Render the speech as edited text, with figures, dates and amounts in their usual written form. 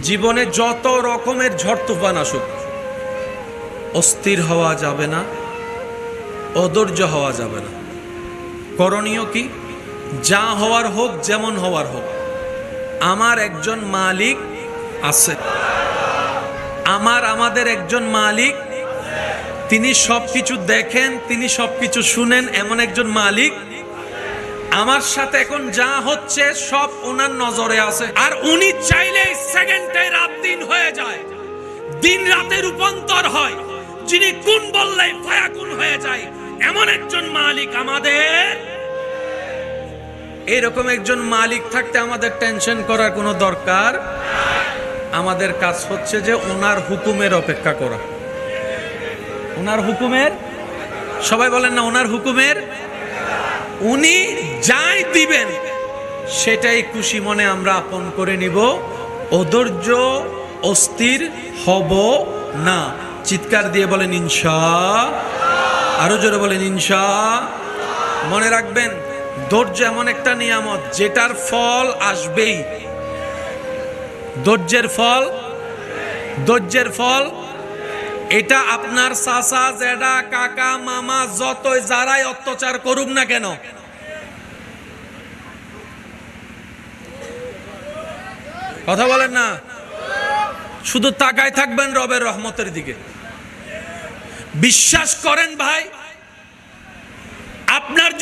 জীবনে যত রকমের ঝড় তুফান আসুক, অস্থির হওয়া যাবে না, অধৈর্য হওয়া যাবে না। করণীয় কি? যা হওয়ার হোক, যেমন হওয়ার হোক, আমার একজন মালিক আছে। আমাদের একজন মালিক, তিনি সবকিছু দেখেন, তিনি সবকিছু শুনেন, এমন একজন মালিক আমার সাথে এখন যা হচ্ছে সব ওনার নজরে আছে। আর উনি চাইলে সেকেন্ডে রাত দিন হয়ে যায়, দিন রাতে রূপান্তর হয়, যিনি কোন বললে ফায়াকুন হয়ে যায়, এমন একজন মালিক আমাদের। এরকম একজন মালিক থাকতে আমাদের টেনশন করার কোনো দরকার। আমাদের কাজ হচ্ছে যে ওনার হুকুমের অপেক্ষা করা। ওনার হুকুমের, সবাই বলেন না, ওনার হুকুমের। উনি যাই দিবেন সেটাই খুশি মনে আমরা আপন করে নিব। অধৈর্য, অস্থির হব না। চিৎকার দিয়ে বলেন ইনশাআল্লাহ। আরো জোরে বলেন ইনশাআল্লাহ। মনে রাখবেন, ধৈর্য এমন একটা নিয়ামত যেটার ফল আসবেই। ধৈর্যের ফল এটা আপনার চাচা, জেঠা, কাকা, মামা যতই যারাই অত্যাচার করুক না কেন, কথা বলেন না, শুধু তাকায় থাকবেন রবের রহমতের দিকে। বিশ্বাস করেন ভাই, আপনার